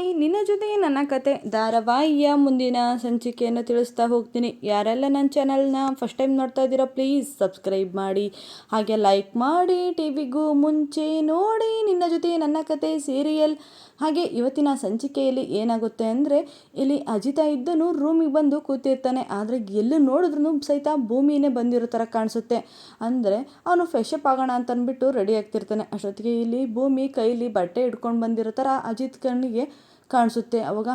Hi, ನಿನ್ನ ಜೊತೆ ನನ್ನ ಕತೆ ಧಾರಾವಾಹಿಯ ಮುಂದಿನ ಸಂಚಿಕೆಯನ್ನು ತಿಳಿಸ್ತಾ ಹೋಗ್ತೀನಿ. ಯಾರೆಲ್ಲ ನನ್ನ ಚಾನಲ್ನ ಫಸ್ಟ್ ಟೈಮ್ ನೋಡ್ತಾ ಇದ್ದೀರಾ ಪ್ಲೀಸ್ ಸಬ್ಸ್ಕ್ರೈಬ್ ಮಾಡಿ, ಹಾಗೆ ಲೈಕ್ ಮಾಡಿ. ಟಿವಿಗೂ ಮುಂಚೆ ನೋಡಿ ನಿನ್ನ ಜೊತೆ ನನ್ನ ಕತೆ ಸೀರಿಯಲ್. ಹಾಗೆ ಇವತ್ತಿನ ಸಂಚಿಕೆಯಲ್ಲಿ ಏನಾಗುತ್ತೆ ಅಂದರೆ, ಇಲ್ಲಿ ಅಜಿತ ಇದ್ದನು ರೂಮಿಗೆ ಬಂದು ಕೂತಿರ್ತಾನೆ. ಆದರೆ ಎಲ್ಲಿ ನೋಡಿದ್ರೂ ಸಹಿತ ಭೂಮಿನೇ ಬಂದಿರೋ ಥರ ಕಾಣಿಸುತ್ತೆ. ಅಂದರೆ ಅವನು ಫ್ರೆಶಪ್ ಆಗೋಣ ಅಂತ ಅಂದ್ಬಿಟ್ಟು ರೆಡಿ ಆಗ್ತಿರ್ತಾನೆ. ಅಷ್ಟೊತ್ತಿಗೆ ಇಲ್ಲಿ ಭೂಮಿ ಕೈಲಿ ಬಟ್ಟೆ ಹಿಡ್ಕೊಂಡು ಬಂದಿರೋ ಥರ ಅಜಿತ್ ಕಣ್ಣಿಗೆ ಕಾಣಿಸುತ್ತೆ. ಅವಾಗ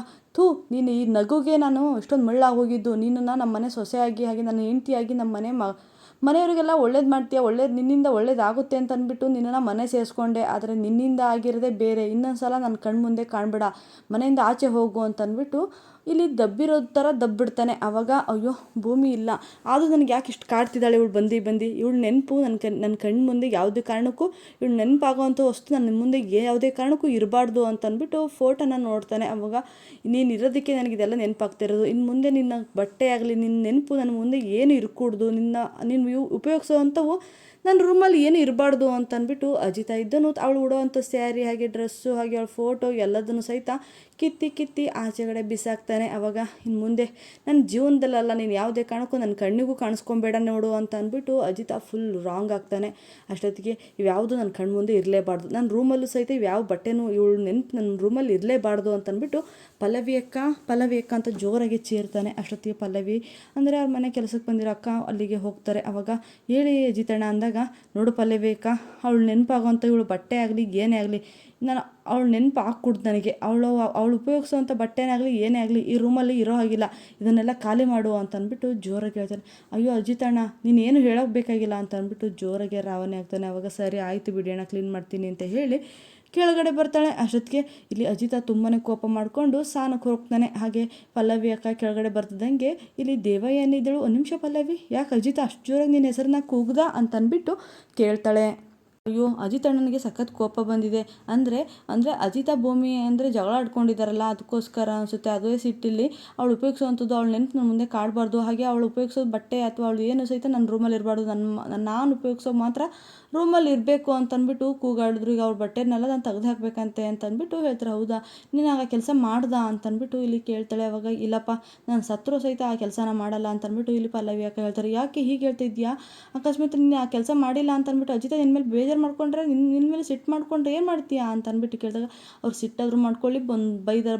ನೀನು ಈ ನಗುಗೆ ನಾನು ಎಷ್ಟೊಂದು ಮಳ್ಳಾಗಿ ಹೋಗಿದ್ದು, ನಿನ್ನನ್ನು ನಮ್ಮ ಮನೆ ಸೊಸೆಯಾಗಿ ಹಾಗೆ ನನ್ನ ಹೆಂಡತಿಯಾಗಿ ನಮ್ಮ ಮನೆಯವರಿಗೆಲ್ಲ ಒಳ್ಳೇದು ಮಾಡ್ತೀಯ, ನಿನ್ನಿಂದ ಒಳ್ಳೇದಾಗುತ್ತೆ ಅಂತ ಅಂದ್ಬಿಟ್ಟು ನಿನ್ನನ್ನು ಮನೆ ಸೇರಿಸ್ಕೊಂಡೆ. ಆದರೆ ನಿನ್ನಿಂದ ಆಗಿರೋದೇ ಬೇರೆ. ಇನ್ನೊಂದು ಸಲ ನನ್ನ ಕಣ್ಣು ಮುಂದೆ ಕಾಣಬೇಡ, ಮನೆಯಿಂದ ಆಚೆ ಹೋಗು ಅಂತ ಅಂದ್ಬಿಟ್ಟು ಇಲ್ಲಿ ದಬ್ಬಿರೋ ಥರ ದಬ್ಬಿಡ್ತಾನೆ. ಆವಾಗ ಅಯ್ಯೋ ಭೂಮಿ ಇಲ್ಲ, ಆದರೂ ನನಗೆ ಯಾಕೆ ಇಷ್ಟು ಕಾಡ್ತಿದ್ದಾಳೆ ಇವಳು ಬಂದು ಇವಳು ನೆನಪು ನನ್ನ ಕಣ್ಣು ಮುಂದೆ ಯಾವುದೇ ಕಾರಣಕ್ಕೂ ಇವಳು ನೆನಪಾಗೋವಂಥ ವಸ್ತು ನನ್ನ ಮುಂದೆ ಯಾವುದೇ ಕಾರಣಕ್ಕೂ ಇರಬಾರ್ದು ಅಂತ ಅಂದ್ಬಿಟ್ಟು ಫೋಟೋನ ನೋಡ್ತಾನೆ. ಆವಾಗ ನೀನು ಇರೋದಕ್ಕೆ ನನಗೆ ಇದೆಲ್ಲ ನೆನಪಾಗ್ತಿರೋದು. ಇನ್ನು ಮುಂದೆ ನಿನ್ನ ಬಟ್ಟೆ ಆಗಲಿ ನಿನ್ನ ನೆನಪು ನನ್ನ ಮುಂದೆ ಏನು ಇರಕೂಡ್ದು, ನೀನು ಉಪಯೋಗಿಸೋವಂಥವು ನನ್ನ ರೂಮಲ್ಲಿ ಏನು ಇರಬಾರ್ದು ಅಂತ ಅಂದ್ಬಿಟ್ಟು ಅಜಿತ ಇದ್ದನು ಅವಳು ಉಡೋವಂಥ ಸ್ಯಾರಿ ಹಾಗೆ ಡ್ರೆಸ್ಸು ಹಾಗೆ ಅವಳ ಫೋಟೋ ಎಲ್ಲದನ್ನು ಸಹಿತ ಕಿತ್ತಿ ಆಚೆಗಡೆ ಬಿಸಾಕ್ತಾನೆ. ಅವಾಗ ಇನ್ನು ಮುಂದೆ ನನ್ನ ಜೀವನದಲ್ಲ ನೀನು ಯಾವುದೇ ಕಾರಣಕ್ಕೂ ನನ್ನ ಕಣ್ಣಿಗೂ ಕಾಣಿಸ್ಕೊಬೇಡ ನೋಡು ಅಂತ ಅಂದ್ಬಿಟ್ಟು ಅಜಿತ ಫುಲ್ ರಾಂಗ್ ಆಗ್ತಾನೆ. ಅಷ್ಟೊತ್ತಿಗೆ ಇವ್ಯಾವುದು ನನ್ನ ಕಣ್ಣು ಮುಂದೆ ಇರಲೇಬಾರ್ದು, ನನ್ನ ರೂಮಲ್ಲೂ ಸಹಿತ ಇವ್ಯಾವ ಬಟ್ಟೆನೂ ಇವಳು ನೆನಪು ನನ್ನ ರೂಮಲ್ಲಿ ಇರಲೇಬಾರ್ದು ಅಂತ ಅಂದ್ಬಿಟ್ಟು ಪಲ್ಲವಿ ಅಕ್ಕ ಅಂತ ಜೋರಾಗಿ ಚೀರ್ತಾನೆ. ಅಷ್ಟೊತ್ತಿಗೆ ಪಲ್ಲವಿ ಅಂದರೆ ಅವ್ರ ಮನೆ ಕೆಲಸಕ್ಕೆ ಬಂದಿರೋ ಅಕ್ಕ ಅಲ್ಲಿಗೆ ಹೋಗ್ತಾರೆ. ಅವಾಗ ಹೇಳಿ ಅಜಿತಣ್ಣ ಅಂದಾಗ, ನೋಡು ಪಲ್ಲವಿ ಅಕ್ಕ, ಅವಳು ನೆನಪಾಗೋಂಥ ಇವಳು ಬಟ್ಟೆ ಆಗಲಿ ಏನೇ ಆಗಲಿ ನಾನು ಅವಳು ನೆನಪು ಹಾಕ್ಕೊಡ್ದು ನನಗೆ. ಅವಳು ಉಪಯೋಗಿಸೋವಂಥ ಬಟ್ಟೆನೇ ಆಗಲಿ ಏನೇ ಆಗಲಿ ಈ ರೂಮಲ್ಲಿ ಇರೋ ಹಾಗಿಲ್ಲ, ಇದನ್ನೆಲ್ಲ ಖಾಲಿ ಮಾಡು ಅಂತ ಅಂದ್ಬಿಟ್ಟು ಜೋರಾಗಿ ಹೇಳ್ತಾನೆ. ಅಯ್ಯೋ ಅಜಿತಣ್ಣ ನೀನೇನು ಹೇಳೋಕೆ ಬೇಕಾಗಿಲ್ಲ ಅಂತ ಅಂದ್ಬಿಟ್ಟು ಜೋರಾಗಿ ರಾವಣೆ ಆಗ್ತಾನೆ. ಅವಾಗ ಸರಿ ಆಯಿತು ಬಿಡಿ ಅಣ್ಣ, ಕ್ಲೀನ್ ಮಾಡ್ತೀನಿ ಅಂತ ಹೇಳಿ ಕೆಳಗಡೆ ಬರ್ತಾಳೆ. ಅಷ್ಟೊತ್ತಿಗೆ ಇಲ್ಲಿ ಅಜಿತ ತುಂಬಾ ಕೋಪ ಮಾಡಿಕೊಂಡು ಸಾನಕ್ಕೆ ಹೋಗ್ತಾನೆ. ಹಾಗೆ ಪಲ್ಲವಿ ಅಕ್ಕ ಕೆಳಗಡೆ ಬರ್ತಿದ್ದಂಗೆ ಇಲ್ಲಿ ದೇವಯ್ಯ ಏನಿದ್ದಳು, ಒಂದು ನಿಮಿಷ ಪಲ್ಲವಿ, ಯಾಕೆ ಅಜಿತ ಅಷ್ಟು ಜೋರಾಗಿ ನಿನ್ನ ಹೆಸರನ್ನ ಕೂಗ್ದ ಅಂತ ಅಂದ್ಬಿಟ್ಟು ಕೇಳ್ತಾಳೆ. ಅಯ್ಯೋ ಅಜಿತ್ ಅಣ್ಣನಿಗೆ ಸಖತ್ ಕೋಪ ಬಂದಿದೆ. ಅಂದರೆ ಅಜಿತ ಭೂಮಿ ಅಂದರೆ ಜಗಳ ಆಡ್ಕೊಂಡಿದ್ದಾರಲ್ಲ, ಅದಕ್ಕೋಸ್ಕರ ಅನಿಸುತ್ತೆ. ಅದೇ ಸಿಟ್ಟಿಲ್ಲಿ ಅವಳು ಉಪಯೋಗಿಸೋವಂಥದ್ದು ಅವಳು ನೆನಪು ನನ್ನ ಮುಂದೆ ಕಾಡಬಾರ್ದು, ಹಾಗೆ ಅವಳು ಉಪಯೋಗಿಸೋದು ಬಟ್ಟೆ ಅಥವಾ ಅವಳು ಏನು ಸಹಿತ ನನ್ನ ರೂಮಲ್ಲಿ ಇರಬಾರ್ದು, ನಾನು ಉಪಯೋಗಿಸೋ ಮಾತ್ರ ರೂಮಲ್ಲಿ ಇರಬೇಕು ಅಂತಂದ್ಬಿಟ್ಟು ಕೂಗಾಡಿದ್ರು. ಈಗ ಅವ್ರ ಬಟ್ಟೆನೆಲ್ಲ ನಾನು ತೆಗೆದು ಹಾಕಬೇಕಂತೆ ಅಂತಂದ್ಬಿಟ್ಟು ಹೇಳ್ತಾರೆ. ಹೌದಾ, ನೀನು ಆಗ ಕೆಲಸ ಮಾಡ್ದ ಅಂತಂದ್ಬಿಟ್ಟು ಇಲ್ಲಿ ಕೇಳ್ತಾಳೆ. ಅವಾಗ ಇಲ್ಲಪ್ಪ, ನಾನು ಸತ್ರು ಸಹಿತ ಆ ಕೆಲಸನ ಮಾಡಲ್ಲ ಅಂತಂದ್ಬಿಟ್ಟು ಇಲ್ಲಿ ಪಲ್ಲವಿ ಅಕ್ಕ ಹೇಳ್ತಾರೆ. ಯಾಕೆ ಹೀಗೆ ಹೇಳ್ತಿದ್ಯಾ, ಅಕಸ್ಮಾತ್ ನೀನು ಆ ಕೆಲಸ ಮಾಡಿಲ್ಲ ಅಂತಂದ್ಬಿಟ್ಟು ಅಜಿತ ನಿನ್ನ ಮೇಲೆ ಬೇಜಾರು ಮಾಡ್ಕೊಂಡ್ರೆ ನಿನ್ನ ಮೇಲೆ ಸಿಟ್ಟು ಮಾಡ್ಕೊಂಡ್ರೆ ಏನು ಮಾಡ್ತೀಯಾ ಅಂತ ಅಂದ್ಬಿಟ್ಟು ಕೇಳಿದಾಗ, ಅವ್ರು ಸಿಟ್ಟಾದರೂ ಮಾಡ್ಕೊಳ್ಳಿ,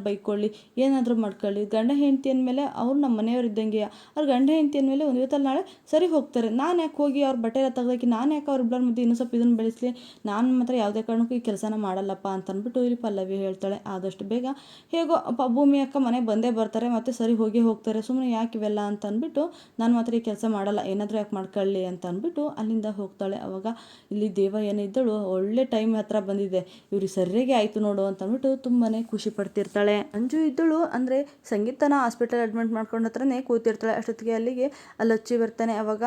ಬೈಕೊಳ್ಳಿ, ಏನಾದರೂ ಮಾಡ್ಕೊಳ್ಳಿ, ಗಂಡ ಹೆಂಡತಿ ಅಂದಮೇಲೆ ಅವ್ರು ನಮ್ಮ ಮನೆಯವ್ರು ಇದ್ದಂಗೆ. ಅವ್ರ ಗಂಡ ಹೆಂಡತಿ ಅಂದಮೇಲೆ ಒಂದು ಇವತ್ತಲ್ಲಿ ನಾಳೆ ಸರಿ ಹೋಗ್ತಾರೆ. ನಾನು ಯಾಕೆ ಹೋಗಿ ಅವ್ರ ಬಟ್ಟೆ ಎಲ್ಲ ತೆಗ್ದಾಕಿ ನಾನು ಯಾಕೆ ಅವ್ರ ಇಬ್ಬರ ಮಧ್ಯೆ ಇನ್ನೂ ಸ್ವಲ್ಪ ಇದನ್ನು ಬೆಳೆಸಲಿ, ನಾನು ಮಾತ್ರ ಯಾವುದೇ ಕಾರಣಕ್ಕೂ ಈ ಕೆಲಸನ ಮಾಡಲ್ಲಪ್ಪ ಅಂತ ಅಂದ್ಬಿಟ್ಟು ಇಲ್ಲಿ ಪಲ್ಲವಿ ಹೇಳ್ತಾಳೆ. ಆದಷ್ಟು ಬೇಗ ಹೇಗೋ ಭೂಮಿ ಅಕ್ಕ ಮನೆಗೆ ಬಂದೇ ಬರ್ತಾರೆ, ಮತ್ತು ಸರಿ ಹೋಗ್ತಾರೆ. ಸುಮ್ಮನೆ ಯಾಕೆ ಇವೆಲ್ಲ ಅಂತ ಅಂದ್ಬಿಟ್ಟು ನಾನು ಮಾತ್ರ ಈ ಕೆಲಸ ಮಾಡಲ್ಲ, ಏನಾದರೂ ಯಾಕೆ ಮಾಡ್ಕೊಳ್ಳಿ ಅಂತ ಅಂದ್ಬಿಟ್ಟು ಅಲ್ಲಿಂದ ಹೋಗ್ತಾಳೆ. ಅವಾಗ ಇಲ್ಲಿ ದೇವ ಏನಿದ್ದಳು ಒಳ್ಳೆ ಟೈಮ್ ಹತ್ರ ಬಂದಿದೆ, ಇವ್ರಿಗೆ ಸರಿಯಾಗಿ ಆಯಿತು ನೋಡು ಅಂತ ಅಂದ್ಬಿಟ್ಟು ತುಂಬಾ ಖುಷಿ ಪಡ್ತಿರ್ತಾಳೆ. ಅಂಜು ಇದ್ದಳು ಅಂದರೆ ಸಂಗೀತನ ಹಾಸ್ಪಿಟಲ್ ಅಡ್ಮಿಟ್ ಮಾಡ್ಕೊಂಡು ಹತ್ರನೇ ಕೂತಿರ್ತಾಳೆ. ಅಷ್ಟೊತ್ತಿಗೆ ಅಲ್ಲಿಗೆ ಲಚ್ಚಿ ಬರ್ತಾನೆ. ಅವಾಗ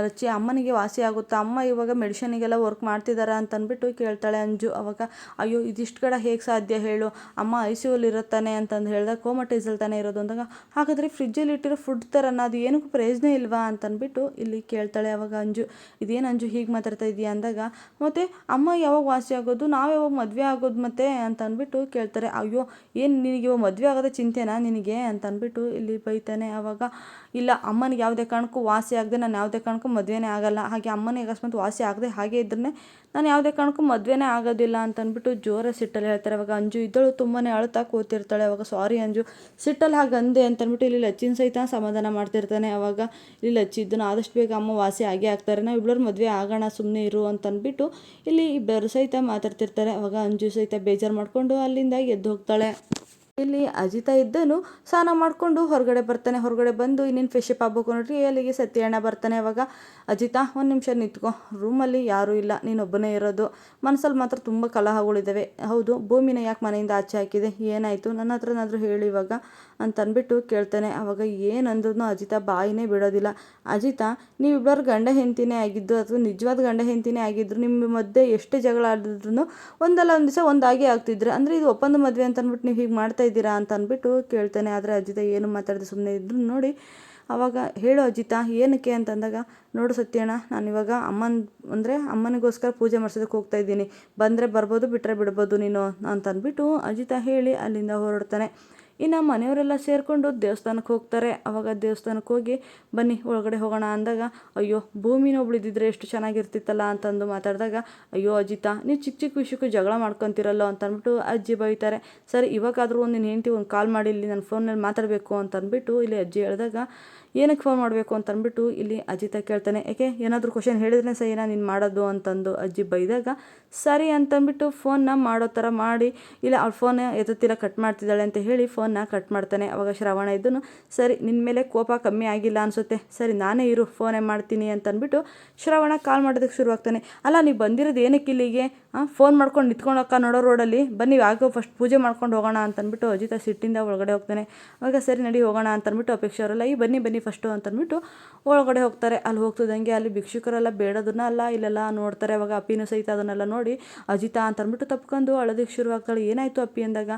ಲಚ್ಚಿ ಅಮ್ಮನಿಗೆ ವಾಸಿ ಆಗುತ್ತಾ, ಅಮ್ಮ ಇವಾಗ ಮೆಡಿಷನಿಗೆಲ್ಲ ವರ್ಕ್ ಮಾಡ್ತಿದ್ದಾರಾ ಅಂತ ಅಂದ್ಬಿಟ್ಟು ಕೇಳ್ತಾಳೆ ಅಂಜು. ಅವಾಗ ಅಯ್ಯೋ ಇದಿಷ್ಟು ಕಡೆ ಹೇಗೆ ಸಾಧ್ಯ ಹೇಳು, ಅಮ್ಮ ICU ಇರುತ್ತಾನೆ ಅಂತಂದು ಹೇಳಿದಾಗ ಕೋಮಟೈಸಲ್ಲಿ ತಾನೇ ಇರೋದು ಅಂದಾಗ, ಹಾಗಾದರೆ ಫ್ರಿಜ್ಜಲ್ಲಿ ಇಟ್ಟಿರೋ ಫುಡ್ ಥರನ ಅದು ಏನಕ್ಕೂ ಪ್ರಯೋಜನ ಇಲ್ವಾ ಅಂತ ಅಂದ್ಬಿಟ್ಟು ಇಲ್ಲಿ ಕೇಳ್ತಾಳೆ. ಅವಾಗ ಅಂಜು ಇದೇನು ಅಂಜು ಹೀಗೆ ಮಾತಾಡ್ತಾ ಇದೆಯಾ ಅಂದಾಗ, ಮತ್ತು ಅಮ್ಮ ಯಾವಾಗ ವಾಸಿ ಆಗೋದು, ನಾವು ಯಾವಾಗ ಮದುವೆ ಆಗೋದು ಮತ್ತೆ ಅಂತ ಅಂದ್ಬಿಟ್ಟು ಕೇಳ್ತಾರೆ. ಅಯ್ಯೋ ಏನು ನಿನಗೆ ಇವಾಗ ಮದುವೆ ಆಗೋದೇ ಚಿಂತೆನಾ ನಿನಗೆ ಅಂತ ಅಂದ್ಬಿಟ್ಟು ಇಲ್ಲಿ ಬೈತಾನೆ. ಆವಾಗ ಇಲ್ಲ, ಅಮ್ಮನಿಗೆ ಯಾವುದೇ ಕಾರಣಕ್ಕೂ ವಾಸಿ ಆಗದೆ ನಾನು ಯಾವುದೇ ಕಾರಣಕ್ಕೂ ಮದುವೆನೇ ಆಗಲ್ಲ, ಹಾಗೆ ಅಮ್ಮನಿಗೆ ಅಕಸ್ಮಾತ್ ವಾಸಿ ಆಗದೆ ಹಾಗೆ ಇದ್ದರೆ ನಾನು ಯಾವುದೇ ಕಾರಣಕ್ಕೂ ಮದುವೆನೇ ಆಗೋದಿಲ್ಲ ಅಂತ ಅಂದ್ಬಿಟ್ಟು ಜೋರ ಸಿಟ್ಟಲ್ಲಿ ಹೇಳ್ತಾರೆ. ಅವಾಗ ಅಂಜು ಇದ್ದಳು ತುಂಬಾ ಅಳುತ್ತಾ ಕೂತಿರ್ತಾಳೆ. ಅವಾಗ ಸಾರಿ ಅಂಜು, ಸಿಟ್ಟಲ್ಲಿ ಹಾಗೆ ಅಂದೆ ಅಂತ ಅಂದ್ಬಿಟ್ಟು ಇಲ್ಲಿ ಲಚ್ಚಿನ ಸಹಿತ ಸಮಾಧಾನ ಮಾಡ್ತಿರ್ತಾನೆ. ಅವಾಗ ಇಲ್ಲಿ ಲಚ್ಚಿ ಇದ್ದನು ಆದಷ್ಟು ಬೇಗ ಅಮ್ಮ ವಾಸಿ ಆಗೇ ಆಗ್ತಾರೆ, ನಾವು ಇಬ್ಬರು ಮದುವೆ ಆಗೋಣ ಸುಮ್ಮನೆ ಇರು ಅಂತ ಅಂದ್ಬಿಟ್ಟು ಇಲ್ಲಿ ಇಬ್ಬರು ಸಹಿತ ಮಾತಾಡ್ತಿರ್ತಾರೆ. ಅವಾಗ ಅಂಜು ಸಹಿತ ಬೇಜಾರು ಮಾಡಿಕೊಂಡು ಅಲ್ಲಿಂದ ಎದ್ದು ಹೋಗ್ತಾಳೆ. ಇಲ್ಲಿ ಅಜಿತ ಇದ್ದನು ಸ್ನಾನ ಮಾಡಿಕೊಂಡು ಹೊರಗಡೆ ಬರ್ತಾನೆ. ಹೊರಗಡೆ ಬಂದು ಇನ್ನೇನು ಫ್ರೆಶಪ್ ಆಗ್ಬೇಕು ನೋಡ್ರಿ, ಅಲ್ಲಿಗೆ ಸತ್ಯಣ್ಣ ಬರ್ತಾನೆ. ಅವಾಗ ಅಜಿತ ಒಂದು ನಿಮಿಷ ನಿಂತ್ಕೊ, ರೂಮಲ್ಲಿ ಯಾರೂ ಇಲ್ಲ, ನೀನೊಬ್ಬನೇ ಇರೋದು, ಮನಸ್ಸಲ್ಲಿ ಮಾತ್ರ ತುಂಬ ಕಲಹಗಳಿದ್ದಾವೆ. ಹೌದು, ಭೂಮಿನ ಯಾಕೆ ಮನೆಯಿಂದ ಆಚೆ ಹಾಕಿದೆ, ಏನಾಯಿತು, ನನ್ನ ಹತ್ರನಾದರೂ ಹೇಳಿ ಇವಾಗ ಅಂತ ಅಂದ್ಬಿಟ್ಟು ಕೇಳ್ತಾನೆ. ಅವಾಗ ಏನಂದ್ರೂ ಅಜಿತ ಬಾಯಿನೇ ಬಿಡೋದಿಲ್ಲ. ಅಜಿತ, ನೀವಿಬ್ಬರು ಗಂಡ ಹೆಂಡ್ತಿನೇ ಆಗಿದ್ದು ಅಥವಾ ನಿಜವಾದ ಗಂಡ ಹೆಂಡ್ತಿನೇ ಆಗಿದ್ರು, ನಿಮ್ಮ ಮಧ್ಯೆ ಎಷ್ಟು ಜಗಳ ಆಡಿದ್ರು ಒಂದಲ್ಲ ಒಂದು ದಿವಸ ಒಂದಾಗೇ ಆಗ್ತಿದ್ರು, ಅಂದರೆ ಇದು ಒಪ್ಪಂದ ಮದುವೆ ಅಂತ ಅಂದ್ಬಿಟ್ಟು ನೀವು ಹೀಗೆ ಮಾಡ್ತಾ ಇದ್ದೀರಾ ಅಂತ ಅಂದ್ಬಿಟ್ಟು ಕೇಳ್ತಾನೆ. ಆದರೆ ಅಜಿತ ಏನು ಮಾತಾಡದೆ ಸುಮ್ಮನೆ ಇದ್ರು ನೋಡಿ ಆವಾಗ ಹೇಳು ಅಜಿತಾ ಏನಕ್ಕೆ ಅಂತಂದಾಗ, ನೋಡು ಸತ್ಯಣ್ಣ, ನಾನಿವಾಗ ಅಮ್ಮನಿಗೋಸ್ಕರ ಪೂಜೆ ಮಾಡಿಸೋದಕ್ಕೆ ಹೋಗ್ತಾ ಇದ್ದೀನಿ, ಬಂದರೆ ಬರ್ಬೋದು, ಬಿಟ್ಟರೆ ಬಿಡ್ಬೋದು ನೀನು ಅಂತಂದ್ಬಿಟ್ಟು ಅಜಿತಾ ಹೇಳಿ ಅಲ್ಲಿಂದ ಹೊರಡ್ತಾನೆ. ಇನ್ನು ಮನೆಯವರೆಲ್ಲ ಸೇರಿಕೊಂಡು ದೇವಸ್ಥಾನಕ್ಕೆ ಹೋಗ್ತಾರೆ. ಆವಾಗ ದೇವಸ್ಥಾನಕ್ಕೆ ಹೋಗಿ ಬನ್ನಿ ಒಳಗಡೆ ಹೋಗೋಣ ಅಂದಾಗ, ಅಯ್ಯೋ ಭೂಮಿನ ಒಬ್ಳಿದ್ದಿದ್ರೆ ಎಷ್ಟು ಚೆನ್ನಾಗಿರ್ತಿತ್ತಲ್ಲ ಅಂತಂದು ಮಾತಾಡಿದಾಗ, ಅಯ್ಯೋ ಅಜಿತಾ, ನೀವು ಚಿಕ್ಕ ಚಿಕ್ಕ ವಿಷಯಕ್ಕೂ ಜಗಳ ಮಾಡ್ಕೊತಿರಲ್ಲೋ ಅಂತಂದ್ಬಿಟ್ಟು ಅಜ್ಜಿ ಬೈತಾರೆ. ಸರಿ ಇವಾಗಾದರೂ ಒಂದು ನಿನ್ನ ಹೆಂಡತಿ ಒಂದು ಕಾಲ್ ಮಾಡಿ ಇಲ್ಲಿ ನನ್ನ ಫೋನಲ್ಲಿ ಮಾತಾಡಬೇಕು ಅಂತಂದ್ಬಿಟ್ಟು ಇಲ್ಲಿ ಅಜ್ಜಿ ಹೇಳಿದಾಗ, ಏನಕ್ಕೆ ಫೋನ್ ಮಾಡಬೇಕು ಅಂತಂದ್ಬಿಟ್ಟು ಇಲ್ಲಿ ಅಜಿತಾ ಕೇಳ್ತಾನೆ. ಯಾಕೆ ಏನಾದರೂ ಕ್ವಶನ್ ಹೇಳಿದ್ರೆ ಸರಿನಾ ನೀನು ಮಾಡೋದು ಅಂತಂದು ಅಜ್ಜಿ ಬೈದಾಗ, ಸರಿ ಅಂತಂದ್ಬಿಟ್ಟು ಫೋನ್ನ ಮಾಡೋ ಥರ ಮಾಡಿ, ಇಲ್ಲ ಅವ್ಳ ಫೋನ್ ಎತ್ತುತ್ತಿಲ್ಲ ಕಟ್ ಮಾಡ್ತಿದ್ದಾಳೆ ಅಂತ ಹೇಳಿ ಫೋನ್ನ ಕಟ್ ಮಾಡ್ತಾನೆ. ಅವಾಗ ಶ್ರವಣ ಇದ್ದನು, ಸರಿ ನಿನ್ನ ಮೇಲೆ ಕೋಪ ಕಮ್ಮಿ ಆಗಿಲ್ಲ ಅನಿಸುತ್ತೆ, ಸರಿ ನಾನೇ ಇರು ಫೋನೇ ಮಾಡ್ತೀನಿ ಅಂತಂದ್ಬಿಟ್ಟು ಶ್ರವಣ ಕಾಲ್ ಮಾಡೋದಕ್ಕೆ ಶುರುವಾಗ್ತಾನೆ. ಅಲ್ಲ ನೀವು ಬಂದಿರೋದು ಏನಕ್ಕೆ ಇಲ್ಲಿಗೆ, ಫೋನ್ ಮಾಡ್ಕೊಂಡು ನಿಂತ್ಕೊಂಡಕ್ಕ ನೋಡೋ ರೋಡಲ್ಲಿ, ಬನ್ನಿ ಆಗೋ ಫಸ್ಟ್ ಪೂಜೆ ಮಾಡ್ಕೊಂಡು ಹೋಗೋಣ ಅಂತಂದ್ಬಿಟ್ಟು ಅಜಿತಾ ಸಿಟ್ಟಿಂದ ಒಳಗಡೆ ಹೋಗ್ತಾನೆ. ಆವಾಗ ಸರಿ ನಡಿ ಹೋಗೋಣ ಅಂತಂದ್ಬಿಟ್ಟು ಅಪೇಕ್ಷೆ ಅವರೆಲ್ಲ ಬನ್ನಿ ಬನ್ನಿ ಫಸ್ಟು ಅಂತಂದ್ಬಿಟ್ಟು ಒಳಗಡೆ ಹೋಗ್ತಾರೆ. ಅಲ್ಲಿ ಹೋಗ್ತಿದ್ದಂಗೆ ಅಲ್ಲಿ ಭಿಕ್ಷುಕರೆಲ್ಲ ಬೇಡೋದನ್ನ ಅಲ್ಲ ಇಲ್ಲೆಲ್ಲ ನೋಡ್ತಾರೆ. ಅವಾಗ ಅಪ್ಪಿನೂ ಸಹಿತ ಅದನ್ನೆಲ್ಲ ನೋಡಿ ಅಜಿತಾ ಅಂತಂದ್ಬಿಟ್ಟು ತಪ್ಕೊಂಡು ಅಳೋದಕ್ಕೆ ಶುರುವಾಗ್ತಾಳೆ. ಏನಾಯಿತು ಅಪ್ಪಿ ಅಂದಾಗ,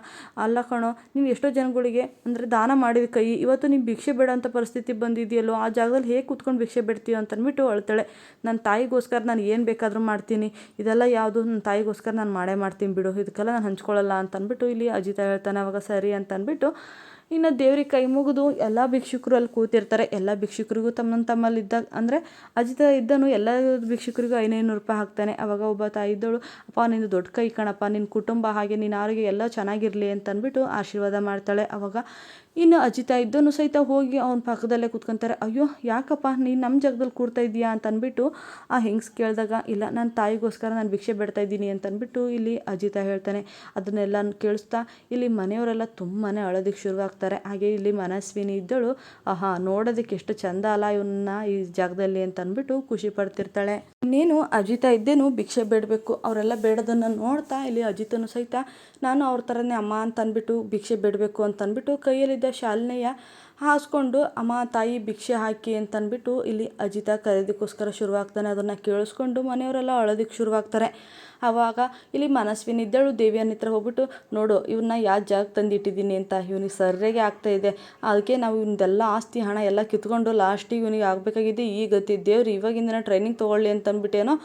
ಅಲ್ಲ ಕಣೋ, ನೀನು ಎಷ್ಟೋ ಜನಗಳಿಗೆ ಅಂದರೆ ದಾನ ಮಾಡಿದ ಕೈ, ಇವತ್ತು ನೀವು ಭಿಕ್ಷೆ ಬೇಡ ಅಂತ ಪರಿಸ್ಥಿತಿ ಬಂದಿದೆಯಲ್ಲೋ, ಆ ಜಾಗದಲ್ಲಿ ಹೇಗೆ ಕೂತ್ಕೊಂಡು ಭಿಕ್ಷೆ ಬೇಡ್ತೀಯೋ ಅಂತಂದ್ಬಿಟ್ಟು ಅಳ್ತಾಳೆ. ನನ್ನ ತಾಯಿಗೋಸ್ಕರ ನಾನು ಏನು ಬೇಕಾದರೂ ಮಾಡ್ತೀನಿ, ಇದೆಲ್ಲ ಯಾವುದು ನನ್ನ ತಾಯಿಗೋಸ್ಕರ ನಾನು ಮಾಡೇ ಮಾಡ್ತೀನಿ ಬಿಡು, ಇದಕ್ಕೆಲ್ಲ ನಾನು ಹಂಚ್ಕೊಳ್ಳಲ್ಲ ಅಂತಂದ್ಬಿಟ್ಟು ಇಲ್ಲಿ ಅಜಿತಾ ಹೇಳ್ತಾನೆ. ಅವಾಗ ಸರಿ ಅಂತಂದ್ಬಿಟ್ಟು ಇನ್ನು ದೇವ್ರಿಗೆ ಕೈ ಮುಗಿದು ಎಲ್ಲ ಭಿಕ್ಷುಕರು ಅಲ್ಲಿ ಕೂತಿರ್ತಾರೆ. ಎಲ್ಲ ಭಿಕ್ಷುಕರಿಗೂ ತಮ್ಮಲ್ಲಿದ್ದ ಅಂದರೆ ಅಜಿತಾ ಇದ್ದನು ಎಲ್ಲ ಭಿಕ್ಷುಕರಿಗೂ 500 ರೂಪಾಯಿ ಹಾಕ್ತಾನೆ. ಅವಾಗ ಒಬ್ಬ ತಾಯಿ ಇದ್ದಳು, ಅಪ್ಪ ನಿಂದು ದೊಡ್ಡ ಕೈ ಕಣಪ್ಪ, ನಿನ್ನ ಕುಟುಂಬ ಹಾಗೆ ನಿನ್ನ ಆರೋಗ್ಯ ಎಲ್ಲ ಚೆನ್ನಾಗಿರಲಿ ಅಂತಂದ್ಬಿಟ್ಟು ಆಶೀರ್ವಾದ ಮಾಡ್ತಾಳೆ. ಅವಾಗ ಇನ್ನು ಅಜಿತಾ ಇದ್ದನು ಸಹಿತ ಹೋಗಿ ಅವನ ಪಕ್ಕದಲ್ಲೇ ಕೂತ್ಕೊತಾರೆ. ಅಯ್ಯೋ ಯಾಕಪ್ಪ ನೀನು ನಮ್ಮ ಜಾಗದಲ್ಲಿ ಕೂರ್ತಾ ಇದೀಯಾ ಅಂತಂದ್ಬಿಟ್ಟು ಆ ಹೆಂಗ್ಸ್ ಕೇಳಿದಾಗ, ಇಲ್ಲ ನನ್ನ ತಾಯಿಗೋಸ್ಕರ ನಾನು ಭಿಕ್ಷೆ ಬೇಡ್ತಾ ಇದ್ದೀನಿ ಅಂತಂದ್ಬಿಟ್ಟು ಇಲ್ಲಿ ಅಜಿತಾ ಹೇಳ್ತಾನೆ. ಅದನ್ನೆಲ್ಲ ಕೇಳಿಸ್ತಾ ಇಲ್ಲಿ ಮನೆಯವರೆಲ್ಲ ತುಂಬಾ ಅಳೋದಕ್ಕೆ ಶುರುವಾಗ್ತಾರೆ. ಹಾಗೆ ಇಲ್ಲಿ ಮನಸ್ವಿನಿ ಇದ್ದಳು, ಆಹಾ ನೋಡೋದಕ್ಕೆ ಎಷ್ಟು ಚಂದ ಅಲ್ಲ ಇವನ್ನ ಈ ಜಾಗದಲ್ಲಿ ಅಂತಂದ್ಬಿಟ್ಟು ಖುಷಿ ಪಡ್ತಿರ್ತಾಳೆ. ಇನ್ನೇನು ಅಜಿತಾ ಇದ್ದೇನು ಭಿಕ್ಷೆ ಬೇಡಬೇಕು, ಅವರೆಲ್ಲ ಬೇಡೋದನ್ನು ನೋಡ್ತಾ ಇಲ್ಲಿ ಅಜಿತನು ಸಹಿತ ನಾನು ಅವ್ರ ಥರನೇ ಅಮ್ಮ ಅಂತಂದ್ಬಿಟ್ಟು ಭಿಕ್ಷೆ ಬೇಡಬೇಕು ಅಂತಂದ್ಬಿಟ್ಟು ಕೈಯಲ್ಲಿದ್ದ ಶಾಲಿನೆಯ ಹಾಸ್ಕೊಂಡು ಅಮ್ಮ ತಾಯಿ ಭಿಕ್ಷೆ ಹಾಕಿ ಅಂತಂದ್ಬಿಟ್ಟು ಇಲ್ಲಿ ಅಜಿತಾ ಕರೆಯೋದಕ್ಕೋಸ್ಕರ ಶುರುವಾಗ್ತಾನೆ. ಅದನ್ನು ಕೇಳಿಸ್ಕೊಂಡು ಮನೆಯವರೆಲ್ಲ ಅಳೋದಕ್ಕೆ ಶುರುವಾಗ್ತಾರೆ. ಆವಾಗ ಇಲ್ಲಿ ಮನಸ್ವಿನಿ ಇದ್ದಳು ದೇವಿಯನ್ನ ಹತ್ರ ಹೋಗ್ಬಿಟ್ಟು, ನೋಡು ಇವನ್ನ ಯಾವ ಜಾಗ ತಂದಿಟ್ಟಿದ್ದೀನಿ ಅಂತ, ಇವನಿಗೆ ಸರಿಯಾಗಿ ಆಗ್ತಾಯಿದೆ, ಅದಕ್ಕೆ ನಾವು ಇವನ್ನೆಲ್ಲ ಆಸ್ತಿ ಹಣ ಎಲ್ಲ ಕಿತ್ಕೊಂಡು ಲಾಸ್ಟಿಗೆ ಇವನಿಗೆ ಆಗಬೇಕಾಗಿದೆ ಈ ಗತಿ, ದೇವ್ರು ಇವಾಗಿಂದನೇ ಟ್ರೈನಿಂಗ್ ತೊಗೊಳ್ಳಿ ಅಂತಂದ್ಬಿಟ್ಟೇನೋ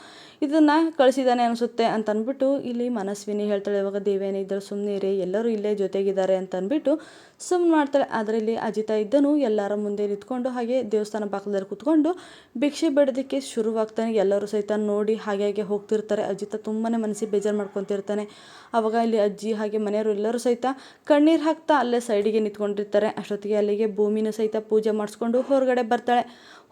ಇದನ್ನು ಕಳಿಸಿದ್ದಾನೆ ಅನಿಸುತ್ತೆ ಅಂತಂದ್ಬಿಟ್ಟು ಇಲ್ಲಿ ಮನಸ್ವಿನಿ ಹೇಳ್ತಾಳೆ. ಇವಾಗ ದೇವಿಯನ್ನ ಇದ್ದರು ಸುಮ್ಮನೆ ಇರಿ, ಎಲ್ಲರೂ ಇಲ್ಲೇ ಜೊತೆಗಿದ್ದಾರೆ ಅಂತಂದ್ಬಿಟ್ಟು ಸುಮ್ಮನೆ ಮಾಡ್ತಾಳೆ. ಅದರಲ್ಲಿ ಅಜಿತಾ ಇದ್ದನು ಎಲ್ಲರ ಮುಂದೆ ನಿಂತ್ಕೊಂಡು ಹಾಗೆ ದೇವಸ್ಥಾನ ಪಕ್ಕದಲ್ಲಿ ಕೂತ್ಕೊಂಡು ಭಿಕ್ಷೆ ಬೇಡೋದಕ್ಕೆ ಶುರುವಾಗ್ತಾನೆ. ಎಲ್ಲರೂ ಸಹಿತ ನೋಡಿ ಹಾಗೆ ಹೋಗ್ತಿರ್ತಾರೆ. ಅಜಿತಾ ತುಂಬಾ ಮನಸ್ಸಿಗೆ ಬೇಜಾರು ಮಾಡ್ಕೊತಿರ್ತಾನೆ. ಆವಾಗ ಇಲ್ಲಿ ಅಜ್ಜಿ ಹಾಗೆ ಮನೆಯವರು ಎಲ್ಲರೂ ಸಹಿತ ಕಣ್ಣೀರು ಹಾಕ್ತಾ ಅಲ್ಲೇ ಸೈಡಿಗೆ ನಿಂತ್ಕೊಂಡಿರ್ತಾರೆ. ಅಷ್ಟೊತ್ತಿಗೆ ಅಲ್ಲಿಗೆ ಭೂಮಿನೂ ಸಹಿತ ಪೂಜೆ ಮಾಡಿಸ್ಕೊಂಡು ಹೊರಗಡೆ ಬರ್ತಾಳೆ.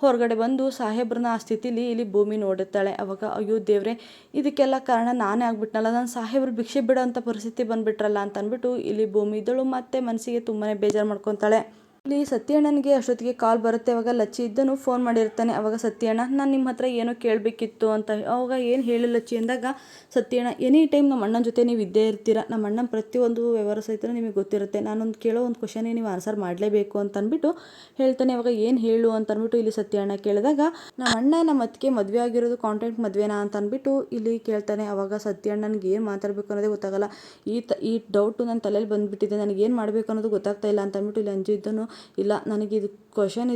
ಹೊರಗಡೆ ಬಂದು ಸಾಹೇಬ್ರನ್ನ ಆ ಸ್ಥಿತಿಲಿ ಇಲ್ಲಿ ಭೂಮಿ ನೋಡುತ್ತಾಳೆ. ಅವಾಗ ಅಯ್ಯೋ ದೇವ್ರೆ, ಇದಕ್ಕೆಲ್ಲ ಕಾರಣ ನಾನೇ ಆಗ್ಬಿಟ್ನಲ್ಲ, ನಾನು ಸಾಹೇಬ್ರು ಭಿಕ್ಷೆ ಬಿಡೋ ಅಂಥ ಪರಿಸ್ಥಿತಿ ಬಂದುಬಿಟ್ರಲ್ಲ ಅಂತಂದ್ಬಿಟ್ಟು ಇಲ್ಲಿ ಭೂಮಿ ಇದ್ದಳು ಮತ್ತೆ ಮನಸ್ಸಿಗೆ ತುಂಬಾ ಬೇಜಾರು ಮಾಡ್ಕೊತಾಳೆ. ಇಲ್ಲಿ ಸತ್ಯಣ್ಣನಿಗೆ ಅಷ್ಟೊತ್ತಿಗೆ ಕಾಲ್ ಬರುತ್ತೆ. ಅವಾಗ ಲಚ್ಚಿ ಇದ್ದನು ಫೋನ್ ಮಾಡಿರ್ತಾನೆ. ಅವಾಗ ಸತ್ಯಣ್ಣ, ನಾನು ನಿಮ್ಮ ಹತ್ರ ಏನೋ ಕೇಳಬೇಕಿತ್ತು ಅಂತ. ಅವಾಗ ಏನು ಹೇಳಿ ಲಚ್ಚಿ ಅಂದಾಗ, ಸತ್ಯಣ್ಣ ಎನಿ ಟೈಮ್ ನಮ್ಮ ಅಣ್ಣನ ಜೊತೆ ನೀವು ಇದ್ದೇ ಇರ್ತೀರ, ನಮ್ಮ ಅಣ್ಣನ ಪ್ರತಿಯೊಂದು ವ್ಯವಹಾರ ಸಹಿತ ನಿಮಗೆ ಗೊತ್ತಿರುತ್ತೆ, ನಾನೊಂದು ಕೇಳೋ ಒಂದು ಕ್ವಶನ್ಗೆ ನೀವು ಆನ್ಸರ್ ಮಾಡಲೇಬೇಕು ಅಂತಂದ್ಬಿಟ್ಟು ಹೇಳ್ತಾನೆ. ಅವಾಗ ಏನು ಹೇಳು ಅಂತಂದ್ಬಿಟ್ಟು ಇಲ್ಲಿ ಸತ್ಯಣ್ಣ ಕೇಳಿದಾಗ, ನಮ್ಮ ಅಣ್ಣ ನಮ್ಮ ಅತ್ತಿಗೆ ಮದುವೆ ಆಗಿರೋದು ಕಾಂಟ್ರಾಕ್ಟ್ ಮದುವೆನಾ ಅಂತಂದ್ಬಿಟ್ಟು ಇಲ್ಲಿ ಕೇಳ್ತಾನೆ. ಅವಾಗ ಸತ್ಯಣ್ಣನಿಗೆ ಏನು ಮಾತಾಡಬೇಕು ಅನ್ನೋದೇ ಗೊತ್ತಾಗಲ್ಲ. ಈ ಡೌಟು ನನ್ನ ತಲೆಯಲ್ಲಿ ಬಂದುಬಿಟ್ಟಿದೆ, ನನಗೇನು ಮಾಡಬೇಕು ಅನ್ನೋದು ಗೊತ್ತಾಗ್ತಾ ಇಲ್ಲ ಅಂತಂದ್ಬಿಟ್ಟು ಇಲ್ಲಿ ಅಂಜು ಇದ್ದನು. ಇಲ್ಲ ನನಗೆ ಕ್ವಶನ್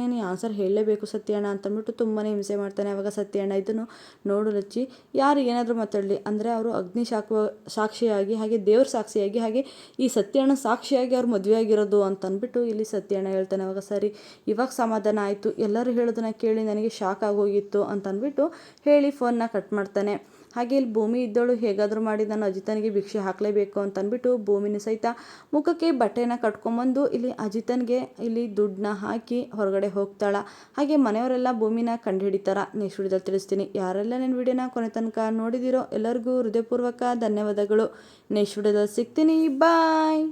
ಏನು ಆನ್ಸರ್ ಹೇಳಲೇಬೇಕು ಸತ್ಯಣ್ಣ ಅಂತಂದ್ಬಿಟ್ಟು ತುಂಬಾ ಹಿಂಸೆ ಮಾಡ್ತಾನೆ. ಅವಾಗ ಸತ್ಯಣ್ಣ ಇದನ್ನು ನೋಡು ಲಚ್ಚಿ, ಯಾರು ಏನಾದರೂ ಮಾತಾಡಲಿ ಅಂದರೆ ಅವರು ಅಗ್ನಿ ಸಾಕ್ಷಿಯಾಗಿ ಹಾಗೆ ದೇವ್ರ ಸಾಕ್ಷಿಯಾಗಿ ಹಾಗೆ ಈ ಸತ್ಯಣ್ಣ ಸಾಕ್ಷಿಯಾಗಿ ಅವ್ರು ಮದುವೆ ಆಗಿರೋದು ಅಂತಂದ್ಬಿಟ್ಟು ಇಲ್ಲಿ ಸತ್ಯಣ್ಣ ಹೇಳ್ತಾನೆ. ಅವಾಗ ಸರಿ ಇವಾಗ ಸಮಾಧಾನ ಆಯಿತು, ಎಲ್ಲರೂ ಹೇಳೋದನ್ನ ಕೇಳಿ ನನಗೆ ಶಾಕ್ ಆಗೋಗಿತ್ತು ಅಂತಂದ್ಬಿಟ್ಟು ಹೇಳಿ ಫೋನ್ನ ಕಟ್ ಮಾಡ್ತಾನೆ. ಹಾಗೆ ಇಲ್ಲಿ ಭೂಮಿ ಇದ್ದಳು ಹೇಗಾದರೂ ಮಾಡಿ ನಾನು ಅಜಿತನಿಗೆ ಭಿಕ್ಷೆ ಹಾಕಲೇಬೇಕು ಅಂತಂದ್ಬಿಟ್ಟು ಭೂಮಿನ ಸಹಿತ ಮುಖಕ್ಕೆ ಬಟ್ಟೆನ ಕಟ್ಕೊಂಬಂದು ಇಲ್ಲಿ ಅಜಿತನಿಗೆ ಇಲ್ಲಿ ದುಡ್ಡನ್ನ ಹಾಕಿ ಹೊರಗಡೆ ಹೋಗ್ತಾಳ. ಹಾಗೆ ಮನೆಯವರೆಲ್ಲ ಭೂಮಿನ ಕಂಡುಹಿಡಿತಾರ. ನೆಕ್ಸ್ಟ್ ವಿಡಿಯೋದಲ್ಲಿ ತಿಳಿಸ್ತೀನಿ. ಯಾರೆಲ್ಲ ನನ್ನ ವಿಡಿಯೋನ ಕೊನೆ ತನಕ ನೋಡಿದಿರೋ ಎಲ್ಲರಿಗೂ ಹೃದಯಪೂರ್ವಕ ಧನ್ಯವಾದಗಳು. ನೆಕ್ಸ್ಟ್ ವಿಡಿಯೋದಲ್ಲಿ ಸಿಗ್ತೀನಿ. ಬಾಯ್.